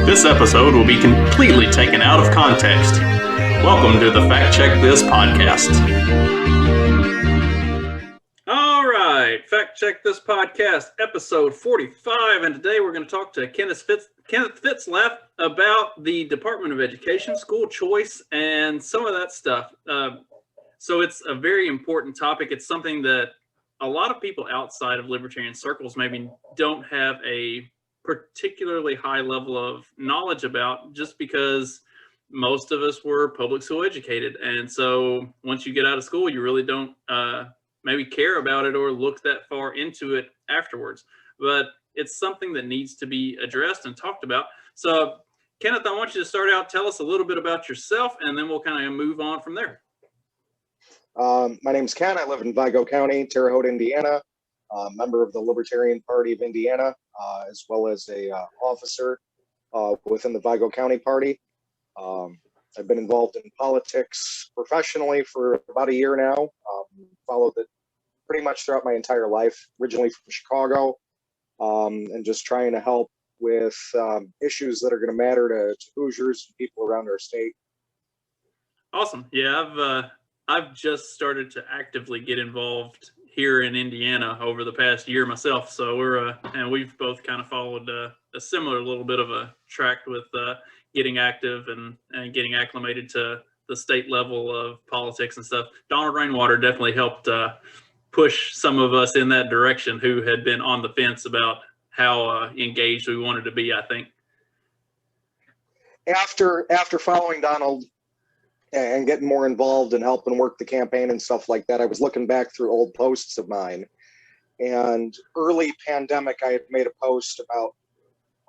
This episode will be completely taken out of context. Welcome to the Fact Check This podcast. All right, Fact Check This podcast, episode 45, and today we're going to talk to Kenneth Fitzlaff about the Department of Education, school choice, and some of that stuff. So it's a very important topic. It's something that a lot of people outside of libertarian circles maybe don't have a particularly high level of knowledge about, just because most of us were public school educated. And so once you get out of school, you really don't maybe care about it or look that far into it afterwards. But it's something that needs to be addressed and talked about. So Kenneth, I want you to start out, tell us a little bit about yourself, and then we'll kind of move on from there. My name's Ken. I live in Vigo County, Terre Haute, Indiana. Member of the Libertarian Party of Indiana, as well as a officer within the Vigo County Party. I've been involved in politics professionally for about a year now. Followed it pretty much throughout my entire life, originally from Chicago, and just trying to help with issues that are going to matter to Hoosiers and people around our state. Awesome. Yeah, I've just started to actively get involved here in Indiana over the past year myself. So and we've both kind of followed a similar little bit of a track with getting active and getting acclimated to the state level of politics and stuff. Donald Rainwater definitely helped push some of us in that direction who had been on the fence about how engaged we wanted to be, I think. After following Donald and getting more involved and helping work the campaign and stuff like that, I was looking back through old posts of mine. And early pandemic, I had made a post about,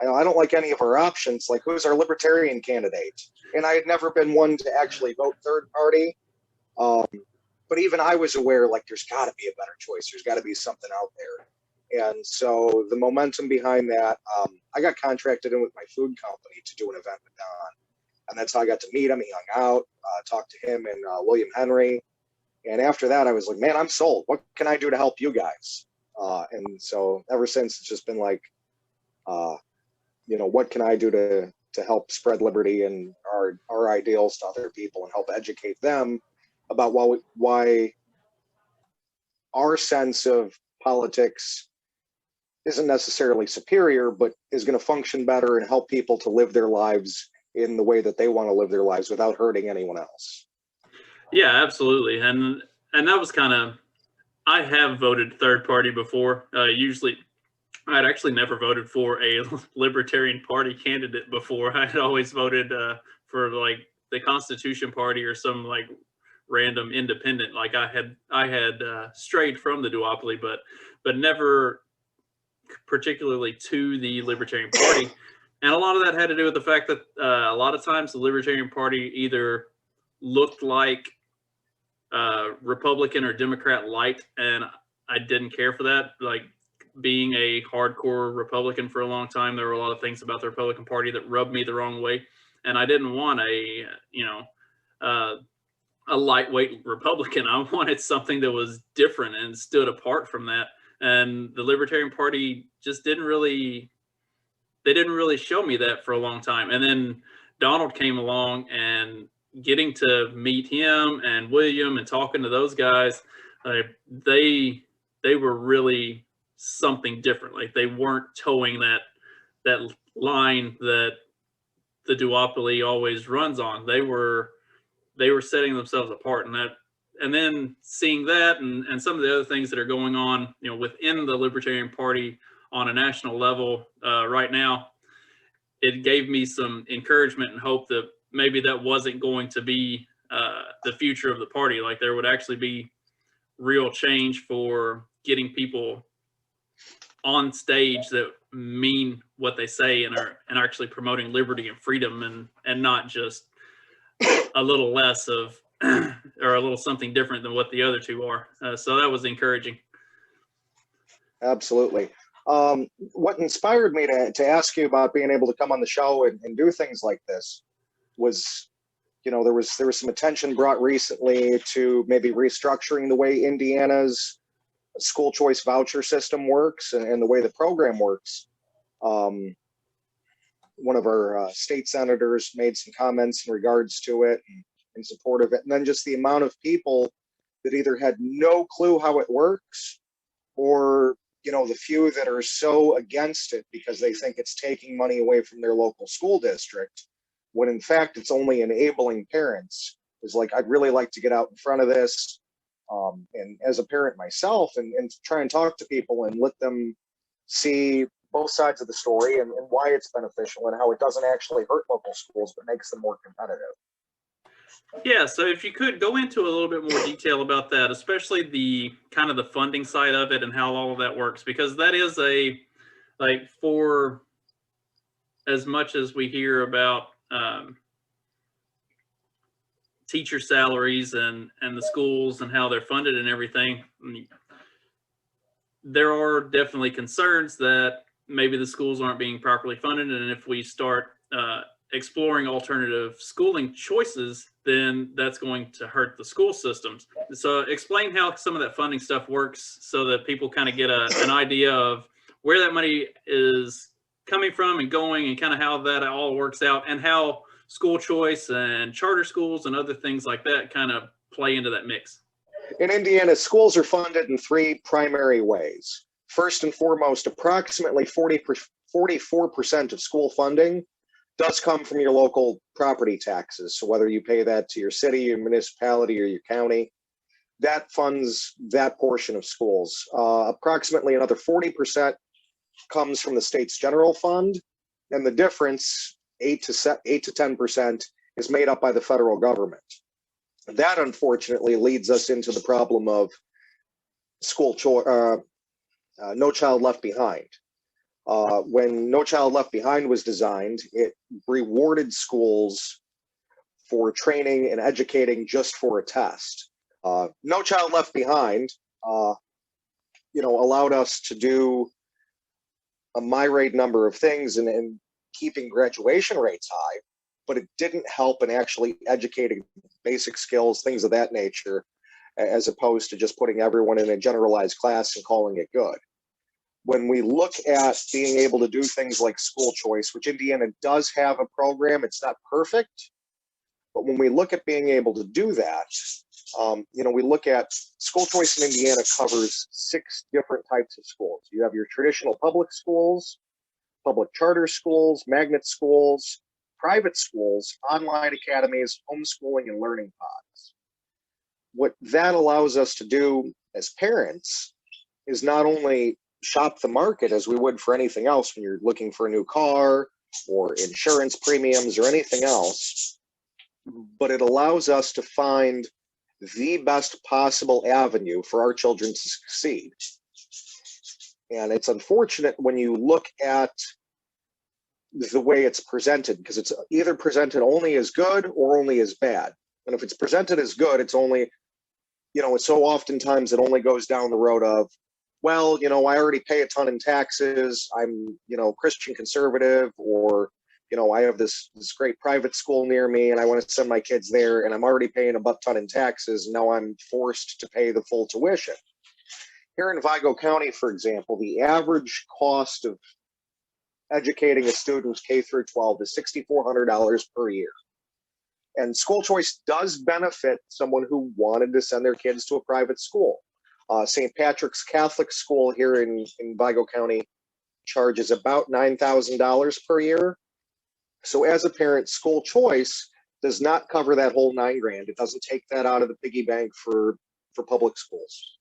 I don't like any of our options. Like, who's our libertarian candidate? And I had never been one to actually vote third party. But even I was aware, like, there's got to be a better choice. There's got to be something out there. And so the momentum behind that, I got contracted in with my food company to do an event with Don. And that's how I got to meet him. He hung out, talked to him and William Henry. And after that, I was like, man, I'm sold. What can I do to help you guys? And so ever since, it's just been like, what can I do to help spread liberty and our ideals to other people and help educate them about why our sense of politics isn't necessarily superior, but is going to function better and help people to live their lives in the way that they want to live their lives without hurting anyone else. Yeah, absolutely. And that was kind of, I have voted third party before. Usually, I'd actually never voted for a Libertarian Party candidate before. I'd always voted for like the Constitution Party or some like random independent. Like I had strayed from the duopoly, but never particularly to the Libertarian Party. And a lot of that had to do with the fact that a lot of times the Libertarian Party either looked like Republican or Democrat light, and I didn't care for that. Like, being a hardcore Republican for a long time, there were a lot of things about the Republican Party that rubbed me the wrong way, and I didn't want a lightweight Republican. I wanted something that was different and stood apart from that. And the Libertarian Party just didn't really show me that for a long time. And then Donald came along, and getting to meet him and William and talking to those guys, they were really something different. Like, they weren't towing that line that the duopoly always runs on. They were setting themselves apart, and then seeing that and some of the other things that are going on, within the Libertarian Party on a national level right now, it gave me some encouragement and hope that maybe that wasn't going to be the future of the party. Like, there would actually be real change for getting people on stage that mean what they say and are actually promoting liberty and freedom, and not just a little less of or a little something different than what the other two are. So that was encouraging. Absolutely. What inspired me to ask you about being able to come on the show and do things like this was, there was some attention brought recently to maybe restructuring the way Indiana's school choice voucher system works and the way the program works. One of our state senators made some comments in regards to it and in support of it. And then just the amount of people that either had no clue how it works, or, you know, the few that are so against it because they think it's taking money away from their local school district, when in fact it's only enabling parents. Is like, I'd really like to get out in front of this. And as a parent myself, and try and talk to people and let them see both sides of the story and why it's beneficial and how it doesn't actually hurt local schools, but makes them more competitive. Yeah, so if you could go into a little bit more detail about that, especially the kind of the funding side of it and how all of that works, because that is like, for as much as we hear about teacher salaries and the schools and how they're funded and everything, there are definitely concerns that maybe the schools aren't being properly funded. And if we start exploring alternative schooling choices, then that's going to hurt the school systems. So explain how some of that funding stuff works so that people kind of get an idea of where that money is coming from and going, and kind of how that all works out, and how school choice and charter schools and other things like that kind of play into that mix. In Indiana, schools are funded in three primary ways. First and foremost, approximately 44% of school funding does come from your local property taxes. So whether you pay that to your city, your municipality, or your county, that funds that portion of schools. Approximately another 40% comes from the state's general fund, and the difference, 8 to 10%, is made up by the federal government. That unfortunately leads us into the problem of No Child Left Behind. When No Child Left Behind was designed, it rewarded schools for training and educating just for a test. No Child Left Behind, allowed us to do a myriad number of things and keeping graduation rates high, but it didn't help in actually educating basic skills, things of that nature, as opposed to just putting everyone in a generalized class and calling it good. When we look at being able to do things like school choice, which Indiana does have a program, it's not perfect, but when we look at being able to do that, we look at school choice in Indiana covers 6 different types of schools. You have your traditional public schools, public charter schools, magnet schools, private schools, online academies, homeschooling, and learning pods. What that allows us to do as parents is not only shop the market as we would for anything else when you're looking for a new car or insurance premiums or anything else, but it allows us to find the best possible avenue for our children to succeed. And it's unfortunate when you look at the way it's presented, because it's either presented only as good or only as bad. And if it's presented as good, it's only, so oftentimes it only goes down the road of, well, I already pay a ton in taxes. I'm, Christian conservative, or, I have this great private school near me and I want to send my kids there, and I'm already paying a butt ton in taxes. And now I'm forced to pay the full tuition. Here in Vigo County, for example, the average cost of educating a student K through 12 is $6,400 per year. And school choice does benefit someone who wanted to send their kids to a private school. St. Patrick's Catholic School here in Vigo County charges about $9,000 per year. So as a parent, school choice does not cover that whole $9,000. It doesn't take that out of the piggy bank for public schools.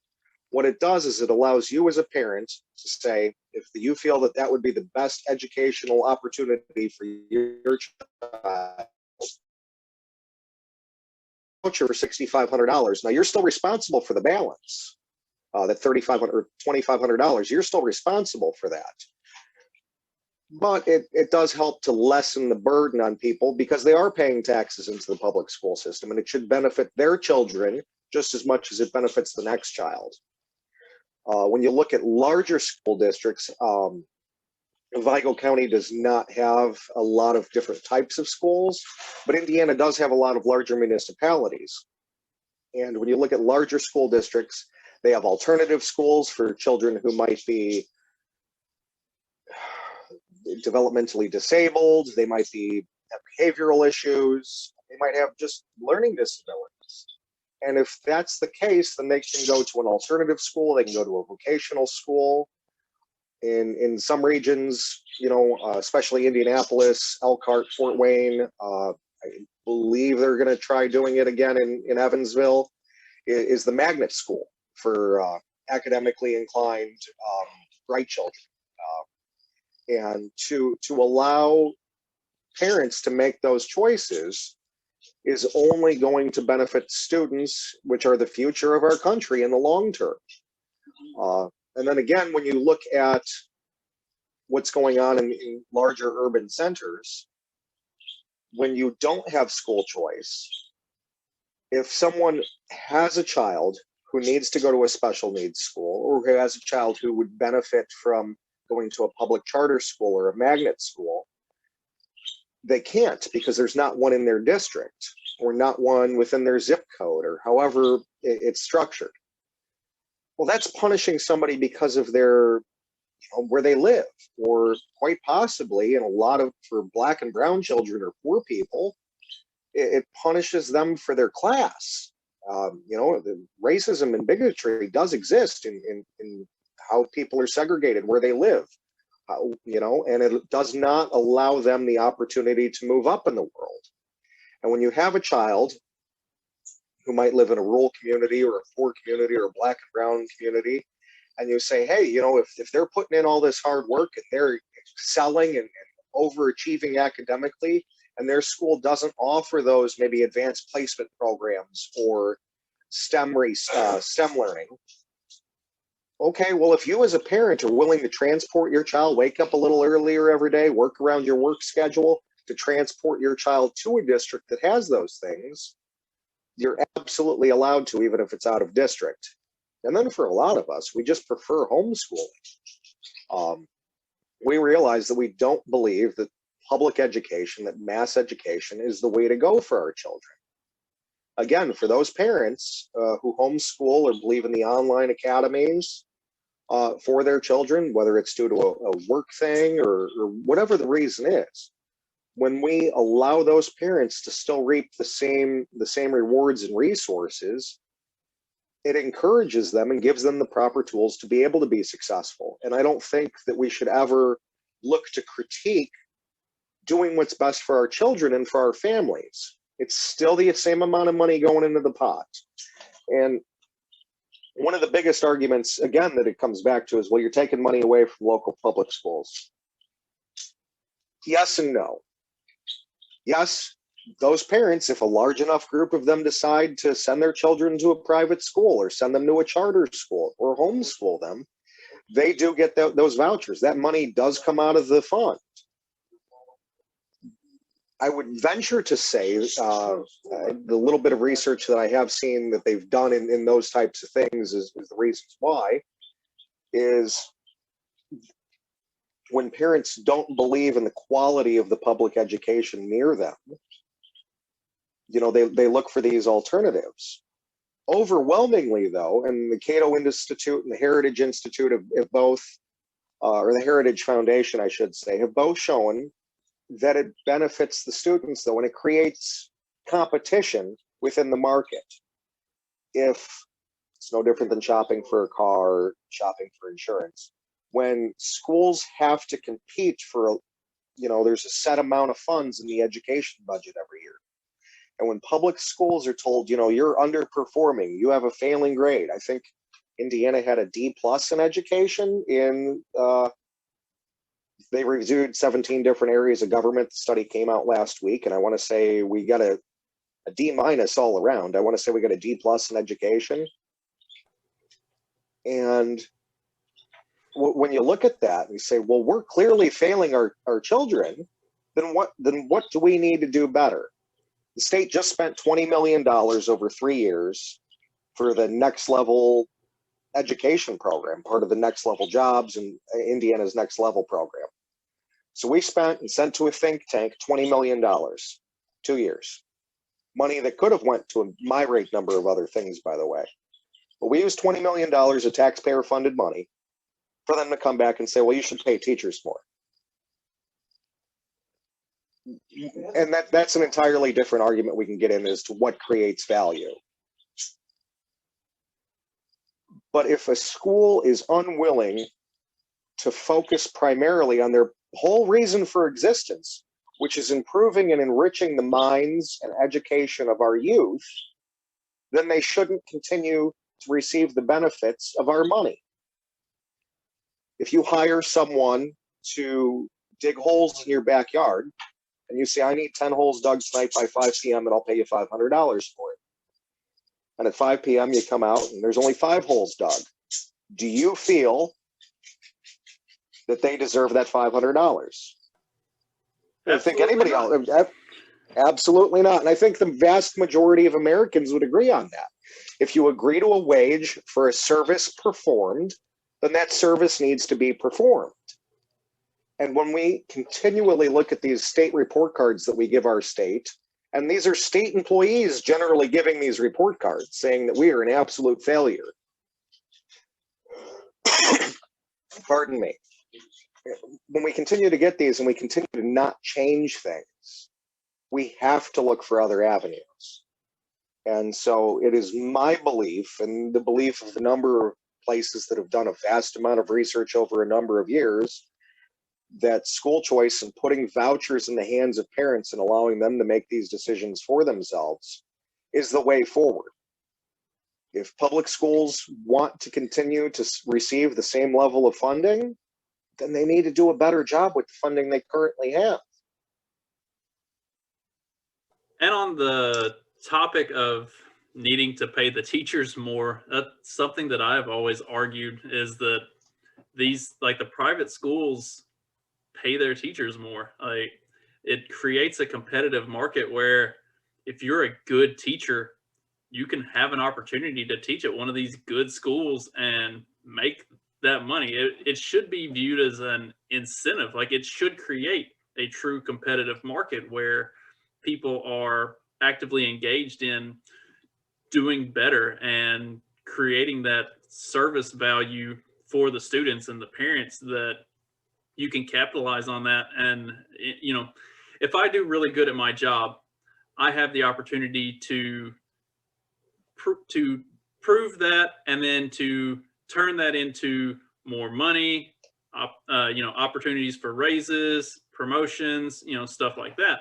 What it does is it allows you as a parent to say, if you feel that that would be the best educational opportunity for your child, voucher for $6,500. Now you're still responsible for the balance, that $3,500 or $2,500. You're still responsible for that. But it does help to lessen the burden on people because they are paying taxes into the public school system, and it should benefit their children just as much as it benefits the next child. When you look at larger school districts, Vigo County does not have a lot of different types of schools, but Indiana does have a lot of larger municipalities. And when you look at larger school districts, They have alternative schools for children who might be developmentally disabled. They might have behavioral issues. They might have just learning disabilities. And if that's the case, then they can go to an alternative school. They can go to a vocational school. In some regions, especially Indianapolis, Elkhart, Fort Wayne, I believe they're going to try doing it again in Evansville, is the magnet school for academically inclined bright children. And to allow parents to make those choices is only going to benefit students, which are the future of our country in the long term. And then again, when you look at what's going on in larger urban centers, when you don't have school choice, if someone has a child who needs to go to a special needs school, or who has a child who would benefit from going to a public charter school or a magnet school, they can't because there's not one in their district or not one within their zip code or however it's structured. Well, that's punishing somebody because of their, where they live, or quite possibly, and a lot of, for Black and brown children or poor people, it punishes them for their class. The racism and bigotry does exist in how people are segregated, where they live, and it does not allow them the opportunity to move up in the world. And when you have a child who might live in a rural community or a poor community or a Black and brown community, and you say, hey, if they're putting in all this hard work and they're excelling and overachieving academically, and their school doesn't offer those maybe advanced placement programs or STEM learning, okay, well, if you as a parent are willing to transport your child, wake up a little earlier every day, work around your work schedule to transport your child to a district that has those things, you're absolutely allowed to, even if it's out of district. And then for a lot of us, we just prefer homeschooling. We realize that we don't believe that public education, that mass education is the way to go for our children. Again, for those parents who homeschool or believe in the online academies for their children, whether it's due to a work thing or whatever the reason is, when we allow those parents to still reap the same rewards and resources, it encourages them and gives them the proper tools to be able to be successful. And I don't think that we should ever look to critique doing what's best for our children and for our families. It's still the same amount of money going into the pot. And one of the biggest arguments, again, that it comes back to is, well, you're taking money away from local public schools. Yes and no. Yes, those parents, if a large enough group of them decide to send their children to a private school or send them to a charter school or homeschool them, they do get those vouchers. That money does come out of the fund. I would venture to say the little bit of research that I have seen that they've done in those types of things is the reasons why is when parents don't believe in the quality of the public education near them, they look for these alternatives. Overwhelmingly, though, and the Cato Institute and the Heritage Institute have both, or the Heritage Foundation, I should say, have both shown that it benefits the students, though, and it creates competition within the market. If it's no different than shopping for a car, shopping for insurance. When schools have to compete for, there's a set amount of funds in the education budget every year. And when public schools are told, you're underperforming, you have a failing grade. I think Indiana had a D+ in education they reviewed 17 different areas of government. The study came out last week, and I want to say we got a D- all around. I want to say we got a D+ in education. And when you look at that and you say, well, we're clearly failing our children, then what do we need to do better? The state just spent $20 million over 3 years for the Next Level education program, part of the Next Level Jobs and Indiana's Next Level program. So we spent and sent to a think tank $20 million, 2 years. Money that could have went to a myriad number of other things, by the way. But we use $20 million of taxpayer funded money for them to come back and say, well, you should pay teachers more. And that's an entirely different argument we can get in as to what creates value. But if a school is unwilling to focus primarily on their whole reason for existence, which is improving and enriching the minds and education of our youth, then they shouldn't continue to receive the benefits of our money. If you hire someone to dig holes in your backyard and you say, I need 10 holes dug tonight by 5 p.m. and I'll pay you $500 for it. And at 5 p.m. you come out and there's only 5 holes dug. Do you feel that they deserve that $500? I think anybody else, absolutely not. And I think the vast majority of Americans would agree on that. If you agree to a wage for a service performed, then that service needs to be performed. And when we continually look at these state report cards that we give our state, and these are state employees generally giving these report cards saying that we are an absolute failure. Pardon me. When we continue to get these and we continue to not change things, we have to look for other avenues. And so it is my belief, and the belief of the number of places that have done a vast amount of research over a number of years, that school choice and putting vouchers in the hands of parents and allowing them to make these decisions for themselves is the way forward. If public schools want to continue to receive the same level of funding, then they need to do a better job with the funding they currently have. And on the topic of needing to pay the teachers more, that's something that I've always argued, is that these, like the private schools, pay their teachers more. Like, it creates a competitive market where if you're a good teacher, you can have an opportunity to teach at one of these good schools and make that money. It should be viewed as an incentive. Like, it should create a true competitive market where people are actively engaged in doing better and creating that service value for the students and the parents, that you can capitalize on that. And, you know, if I do really good at my job, I have the opportunity to prove that, and then to turn that into more money, you know, opportunities for raises, promotions, you know, stuff like that.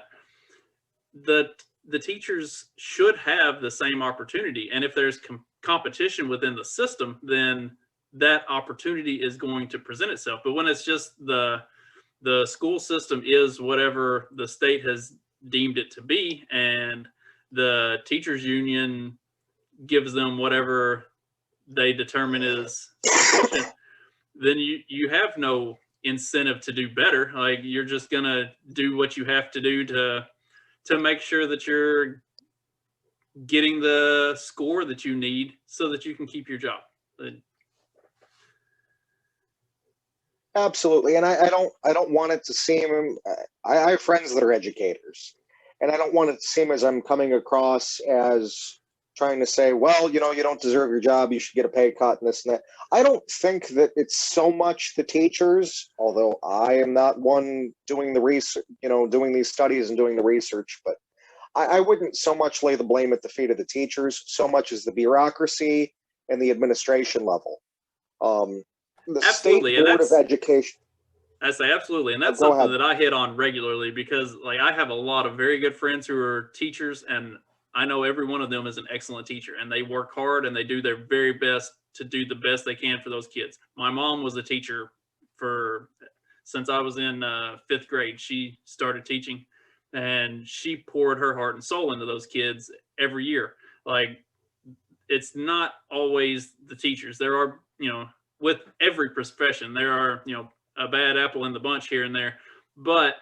The teachers should have the same opportunity. And if there's competition within the system, then that opportunity is going to present itself. But when it's just the school system is whatever the state has deemed it to be, and the teachers union gives them whatever they determine is sufficient, then you have no incentive to do better. Like, you're just gonna do what you have to do to make sure that you're getting the score that you need so that you can keep your job. Absolutely. And I don't want it to seem, I have friends that are educators, and I don't want it to seem as I'm coming across as trying to say, well, you know, you don't deserve your job, you should get a pay cut and this and that. I don't think that it's so much the teachers, although I am not one doing the research, you know, doing these studies and doing the research, but I wouldn't so much lay the blame at the feet of the teachers so much as the bureaucracy and the administration level. The Absolutely. State Board of Education. I say absolutely. And that's something that I hit on regularly, because like, I have a lot of very good friends who are teachers, and I know every one of them is an excellent teacher, and they work hard and they do their very best to do the best they can for those kids. My mom was a teacher since I was in 5th grade. She started teaching, and she poured her heart and soul into those kids every year. Like, it's not always the teachers. There are, you know, with every profession, there are, you know, a bad apple in the bunch here and there, but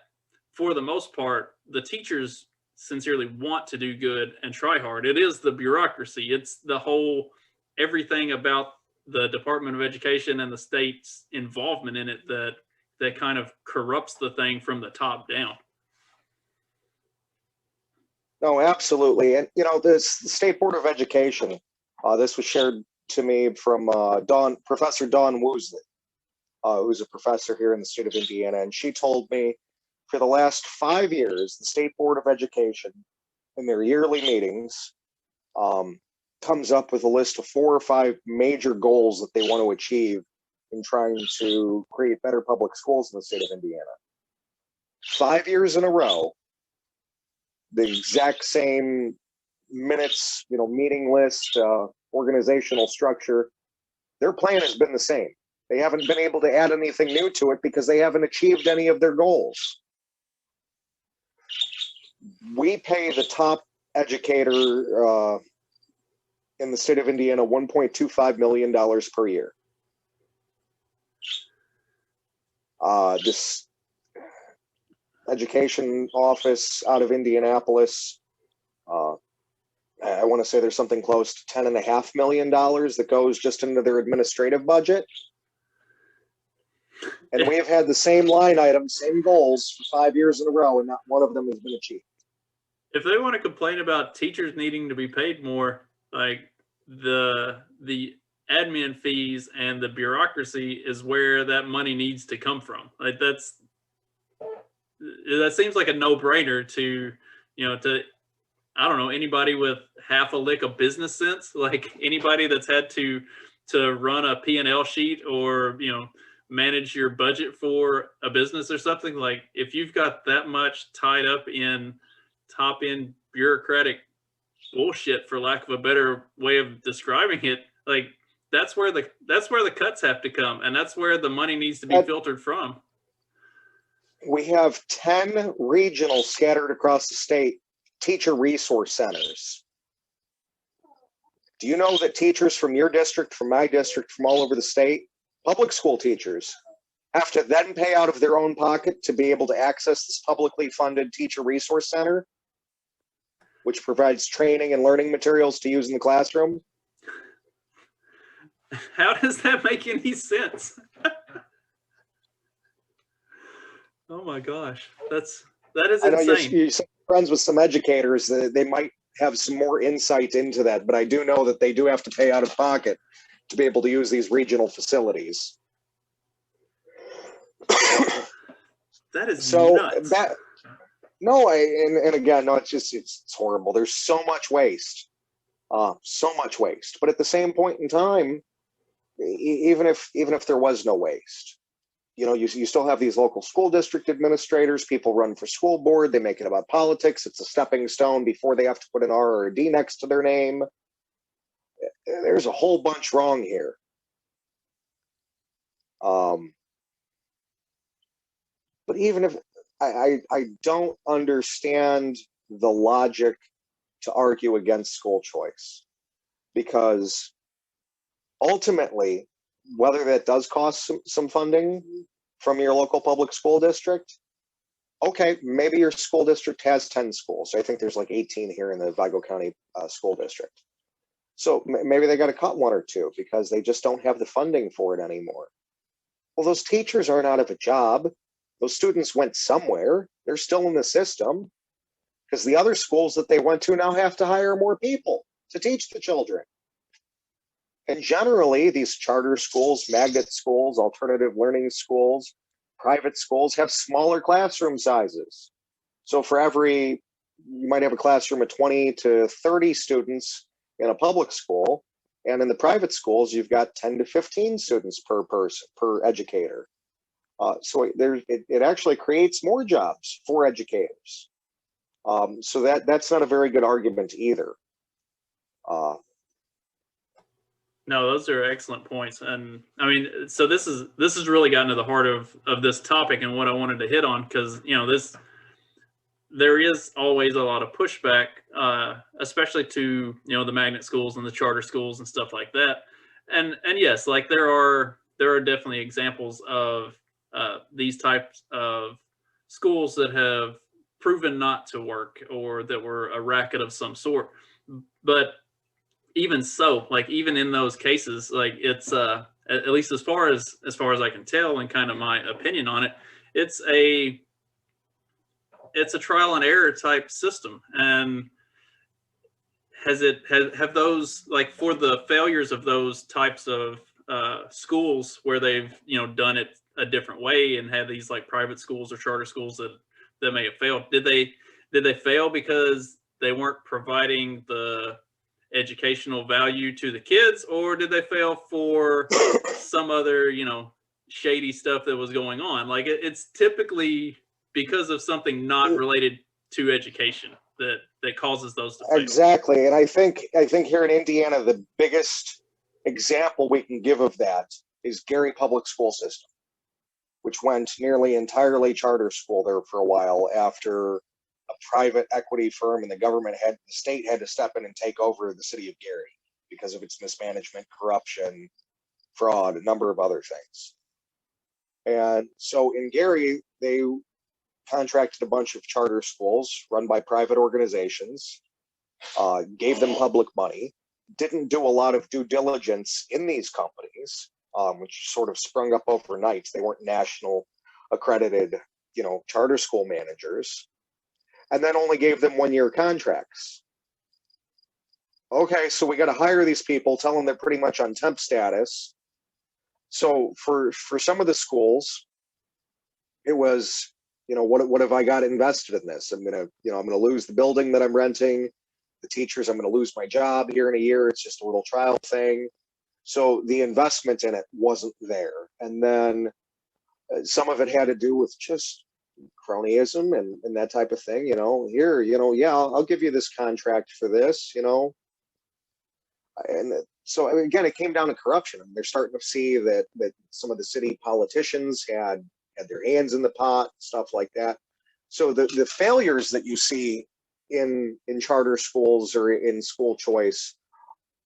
for the most part, the teachers sincerely want to do good and try hard. It is the bureaucracy. It's the whole, everything about the Department of Education and the state's involvement in it that kind of corrupts the thing from the top down. No, absolutely. And, you know, the State Board of Education, this was shared to me from Professor Dawn Woosley, who's a professor here in the state of Indiana, and she told me for the last 5 years, the State Board of Education, in their yearly meetings, comes up with a list of 4 or 5 major goals that they want to achieve in trying to create better public schools in the state of Indiana. 5 years in a row, the exact same minutes, meeting list, organizational structure, their plan has been the same. They haven't been able to add anything new to it because they haven't achieved any of their goals. We pay the top educator in the state of Indiana $1.25 million per year. This education office out of Indianapolis, I want to say there's something close to $10.5 million that goes just into their administrative budget. And we have had the same line items, same goals for 5 years in a row, and not one of them has been achieved. If they want to complain about teachers needing to be paid more, like the admin fees and the bureaucracy is where that money needs to come from. Like that seems like a no-brainer to I don't know, anybody with half a lick of business sense, like anybody that's had to run a P&L sheet or, manage your budget for a business or something. Like if you've got that much tied up in top end bureaucratic bullshit, for lack of a better way of describing it, like that's where the cuts have to come, and that's where the money needs to be filtered from. We have 10 regional scattered across the state teacher resource centers. Do you know that teachers from your district, from my district, from all over the state, public school teachers, have to then pay out of their own pocket to be able to access this publicly funded teacher resource center, which provides training and learning materials to use in the classroom? How does that make any sense? Oh my gosh, that is insane. I know you're friends with some educators, they might have some more insight into that, but I do know that they do have to pay out of pocket to be able to use these regional facilities. That is so nuts. And again, no, it's horrible. There's so much waste, But at the same point in time, even if there was no waste, you still have these local school district administrators. People run for school board. They make it about politics. It's a stepping stone before they have to put an R or a D next to their name. There's a whole bunch wrong here. But even if I don't understand the logic to argue against school choice, because ultimately, whether that does cost some funding from your local public school district, okay, maybe your school district has 10 schools. I think there's like 18 here in the Vigo County School District. So maybe they got to cut 1 or 2 because they just don't have the funding for it anymore. Well, those teachers aren't out of a job. Those students went somewhere. They're still in the system because the other schools that they went to now have to hire more people to teach the children. And generally, these charter schools, magnet schools, alternative learning schools, private schools have smaller classroom sizes. So for you might have a classroom of 20 to 30 students in a public school. And in the private schools, you've got 10 to 15 students per person, per educator. So it actually creates more jobs for educators. So that's not a very good argument either. No, those are excellent points. And I mean, so this has really gotten to the heart of this topic and what I wanted to hit on, because, there is always a lot of pushback, especially to, the magnet schools and the charter schools and stuff like that. And yes, like there are definitely examples of these types of schools that have proven not to work or that were a racket of some sort. But even so, like even in those cases, like it's at least as far as I can tell and kind of my opinion on it, it's a trial and error type system. And have those, like, for the failures of those types of schools where they've, you know, done it a different way and had these like private schools or charter schools that may have failed, did they fail because they weren't providing the educational value to the kids, or did they fail for some other, you know, shady stuff that was going on? Like, it's typically because of something not related to education that causes those to fail. Exactly. And I think here in Indiana, the biggest example we can give of that is Gary Public School System, which went nearly entirely charter school there for a while after a private equity firm and the state had to step in and take over the city of Gary because of its mismanagement, corruption, fraud, a number of other things. And so in Gary, they contracted a bunch of charter schools run by private organizations, gave them public money, didn't do a lot of due diligence in these companies, which sort of sprung up overnight. They weren't national accredited, you know, charter school managers, and then only gave them 1-year contracts. Okay, so we got to hire these people, tell them they're pretty much on temp status. So for some of the schools, it was, you know, what have I got invested in this? I'm gonna lose the building that I'm renting, the teachers, I'm gonna lose my job here in a year. It's just a little trial thing. So the investment in it wasn't there. And then some of it had to do with just cronyism and that type of thing, you know, here, you know, yeah, I'll give you this contract for this, you know. And so again, it came down to corruption. And they're starting to see that some of the city politicians had their hands in the pot, stuff like that. So the failures that you see in charter schools or in school choice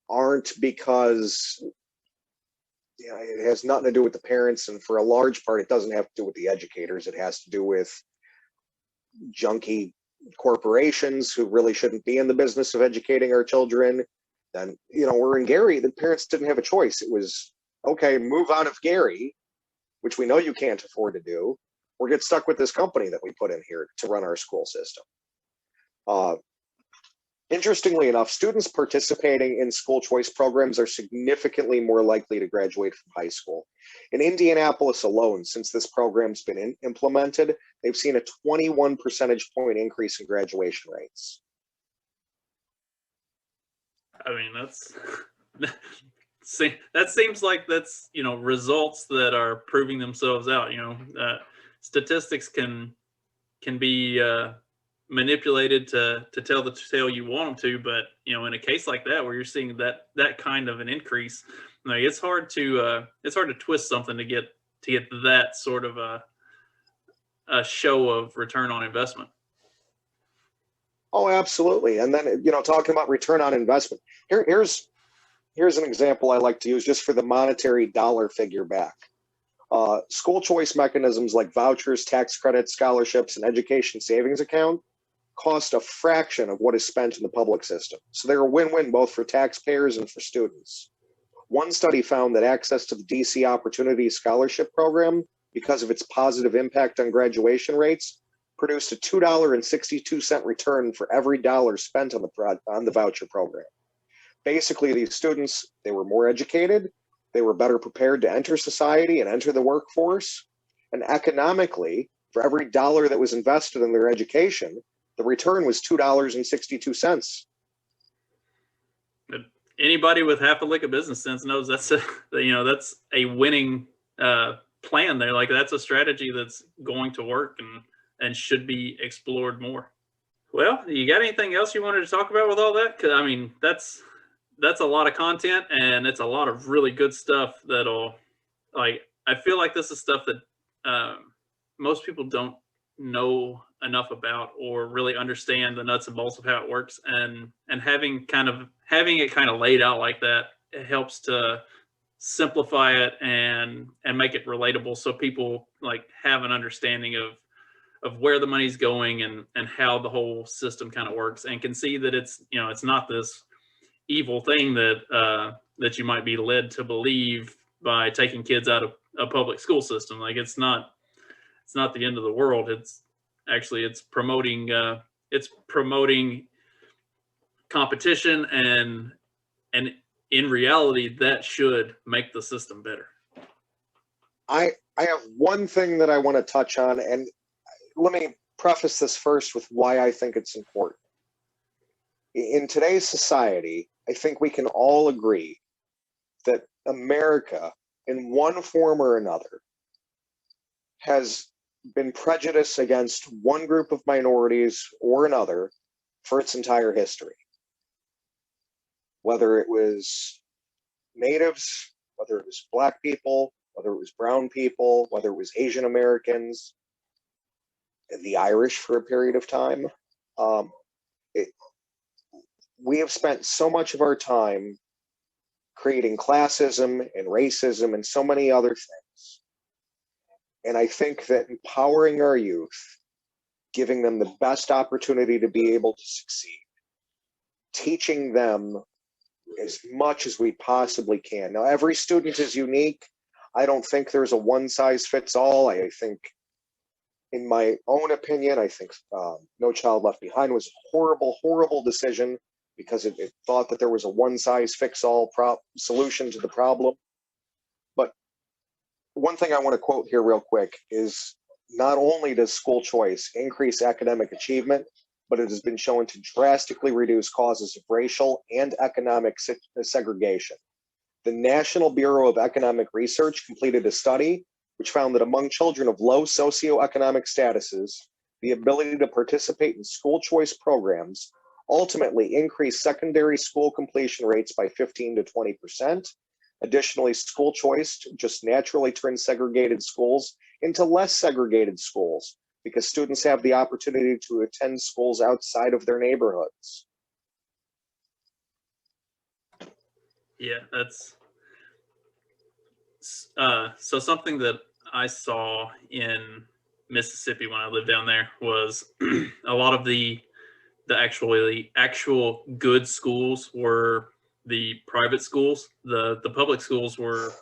aren't because, you know, it has nothing to do with the parents, and for a large part, it doesn't have to do with the educators. It has to do with junky corporations who really shouldn't be in the business of educating our children. And, you know, we're in Gary, the parents didn't have a choice. It was, okay, move out of Gary, which we know you can't afford to do, or get stuck with this company that we put in here to run our school system. Interestingly enough, students participating in school choice programs are significantly more likely to graduate from high school. In Indianapolis alone, since this program's been implemented, they've seen a 21 percentage point increase in graduation rates. I mean, that seems like that's, you know, results that are proving themselves out. You know, statistics can be manipulated to tell the tale you want them to, but, you know, in a case like that where you're seeing that kind of an increase, like, it's hard to twist something to get that sort of a show of return on investment. Oh, absolutely. And then, you know, talking about return on investment, here's an example I like to use just for the monetary dollar figure back. School choice mechanisms like vouchers, tax credits, scholarships, and education savings account cost a fraction of what is spent in the public system. So they're a win-win both for taxpayers and for students. One study found that access to the DC Opportunity Scholarship Program, because of its positive impact on graduation rates, produced a $2.62 return for every dollar spent on the voucher program. Basically, these students, they were more educated, they were better prepared to enter society and enter the workforce, and economically, for every dollar that was invested in their education, the return was $2.62. Anybody with half a lick of business sense knows that's a winning plan there. Like, that's a strategy that's going to work and should be explored more. Well, you got anything else you wanted to talk about with all that? 'Cause, I mean, that's a lot of content, and it's a lot of really good stuff that'll, like, I feel like this is stuff that most people don't know enough about or really understand the nuts and bolts of how it works, and having it kind of laid out like that, it helps to simplify it and make it relatable, so people, like, have an understanding of where the money's going and how the whole system kind of works, and can see that it's, you know, it's not this evil thing that you might be led to believe by taking kids out of a public school system. Like, it's not the end of the world. It's promoting competition, and in reality, that should make the system better. I have one thing that I want to touch on, and let me preface this first with why I think it's important. In today's society, I think we can all agree that America, in one form or another, has been prejudiced against one group of minorities or another for its entire history. Whether it was natives, whether it was black people, whether it was brown people, whether it was Asian Americans, the Irish for a period of time. We have spent so much of our time creating classism and racism and so many other things. And I think that empowering our youth, giving them the best opportunity to be able to succeed, teaching them as much as we possibly can. Now, every student is unique. I don't think there's a one size fits all. I think, in my own opinion, I think No Child Left Behind was a horrible, horrible decision because it thought that there was a one size fits all solution to the problem. But one thing I want to quote here real quick is, not only does school choice increase academic achievement, but it has been shown to drastically reduce causes of racial and economic segregation. The National Bureau of Economic Research completed a study which found that among children of low socioeconomic statuses, the ability to participate in school choice programs ultimately increased secondary school completion rates by 15 to 20%. Additionally, school choice just naturally turns segregated schools into less segregated schools because students have the opportunity to attend schools outside of their neighborhoods. Yeah, that's so something that I saw in Mississippi when I lived down there was a lot of the actual good schools were the private schools. The public schools were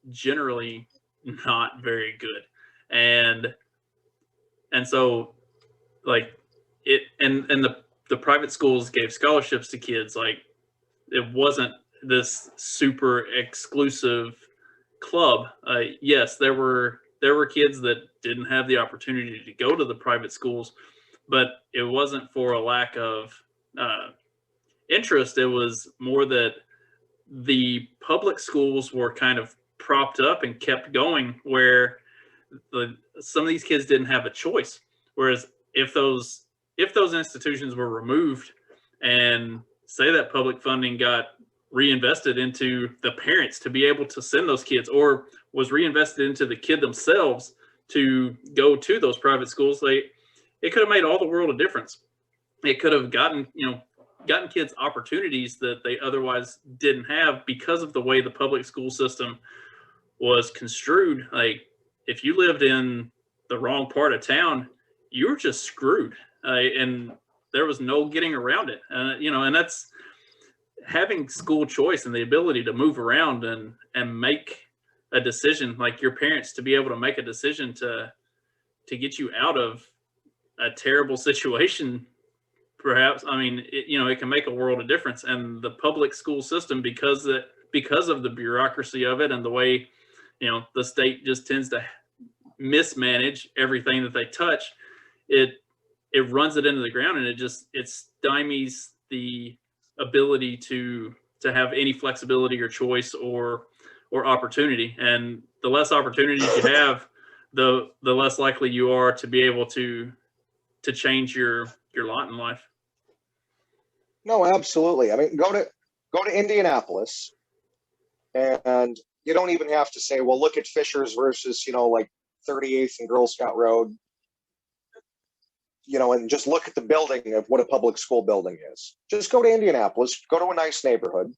generally not very good, and so like it and the private schools gave scholarships to kids. Like, it wasn't this super exclusive club. Yes, there were kids that didn't have the opportunity to go to the private schools, but it wasn't for a lack of interest. It was more that the public schools were kind of propped up and kept going, where some of these kids didn't have a choice. Whereas if those institutions were removed, and say that public funding got reinvested into the parents to be able to send those kids, or was reinvested into the kid themselves to go to those private schools, it could have made all the world of difference. It could have gotten kids opportunities that they otherwise didn't have because of the way the public school system was construed. Like, if you lived in the wrong part of town, you were just screwed, and there was no getting around it. And that's having school choice and the ability to move around and make a decision, like your parents to be able to make a decision to get you out of a terrible situation. Perhaps, I mean, it can make a world of difference. And the public school system, because of the bureaucracy of it and the way, the state just tends to mismanage everything that they touch, it runs it into the ground, and it stymies the ability to have any flexibility or choice or opportunity. And the less opportunities you have, the less likely you are to be able to change your lot in life. No, absolutely. I mean, go to Indianapolis, and you don't even have to say, well, look at Fishers versus, like 38th and Girl Scout Road, and just look at the building of what a public school building is. Just go to Indianapolis, go to a nice neighborhood,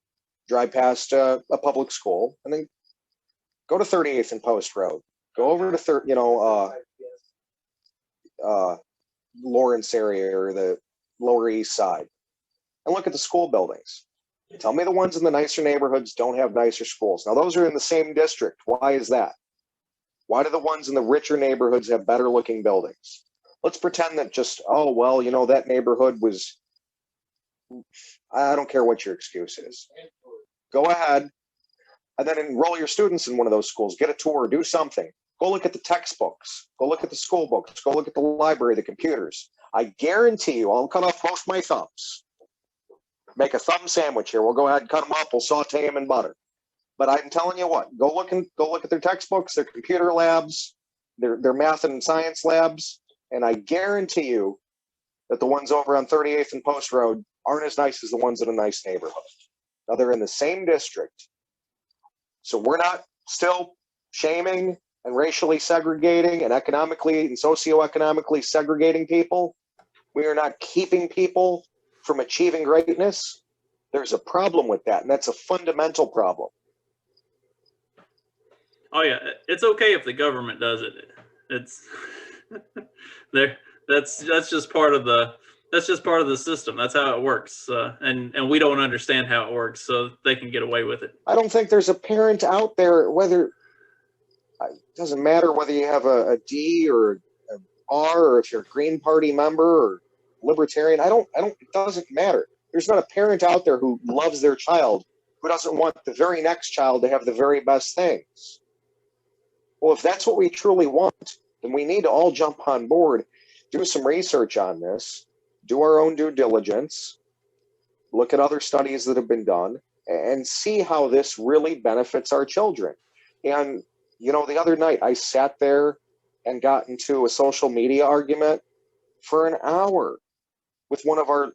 drive past a public school, and then go to 38th and Post Road. Go over to Lawrence area or the Lower East Side, and look at the school buildings. Tell me the ones in the nicer neighborhoods don't have nicer schools. Now, those are in the same district. Why is that? Why do the ones in the richer neighborhoods have better looking buildings? Let's pretend that just, that neighborhood was I don't care what your excuse is. Go ahead and then enroll your students in one of those schools. Get a tour, do something. Go look at the textbooks. Go look at the school books. Go look at the library, the computers. I guarantee you, I'll cut off both my thumbs. Make a thumb sandwich here. We'll go ahead and cut them up. We'll saute them in butter. But I'm telling you what, go look at their textbooks, their computer labs, their math and science labs, and I guarantee you that the ones over on 38th and Post Road aren't as nice as the ones in a nice neighborhood. Now they're in the same district. So we're not still shaming and racially segregating and economically and socioeconomically segregating people. We are not keeping people from achieving greatness. There's a problem with that, and that's a fundamental problem. Oh yeah, it's okay if the government does it. It's there. That's just part of the system. That's how it works, and we don't understand how it works, so they can get away with it. I don't think there's a parent out there, whether it doesn't matter whether you have a D or an R, or if you're a Green Party member or Libertarian. It doesn't matter. There's not a parent out there who loves their child who doesn't want the very next child to have the very best things. Well, if that's what we truly want, then we need to all jump on board, do some research on this, do our own due diligence, look at other studies that have been done, and see how this really benefits our children. And, you know, the other night I sat there and got into a social media argument for an hour with one of our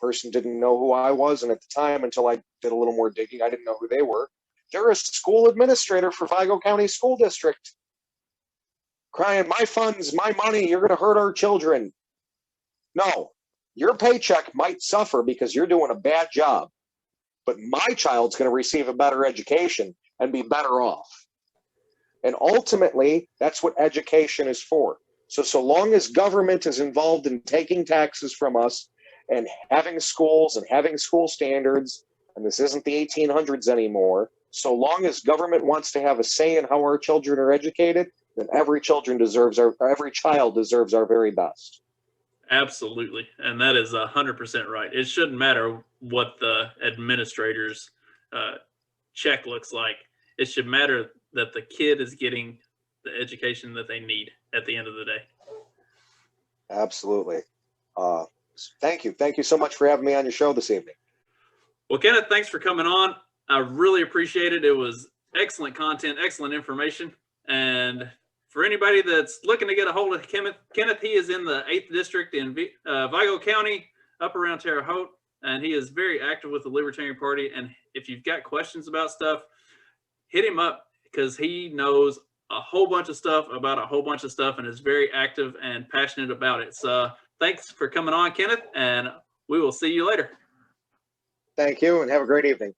person didn't know who I was, and at the time, until I did a little more digging, I didn't know who they were. They're a school administrator for Vigo County School District, crying, "My funds, my money, you're going to hurt our children." No, your paycheck might suffer because you're doing a bad job, but my child's going to receive a better education and be better off. And ultimately, that's what education is for. So long as government is involved in taking taxes from us and having schools and having school standards, and this isn't the 1800s anymore, so long as government wants to have a say in how our children are educated, then every child deserves our very best. Absolutely, and that is 100% right. It shouldn't matter what the administrator's check looks like. It should matter that the kid is getting the education that they need at the end of the day. Absolutely. Thank you so much for having me on your show this evening. Well, Kenneth, thanks for coming on. I really appreciate it. It was excellent content, excellent information. And for anybody that's looking to get a hold of Kenneth, he is in the 8th District in Vigo County, up around Terre Haute, and he is very active with the Libertarian Party. And if you've got questions about stuff, hit him up, because he knows a whole bunch of stuff about a whole bunch of stuff and is very active and passionate about it. So thanks for coming on, Kenneth, and we will see you later. Thank you, and have a great evening.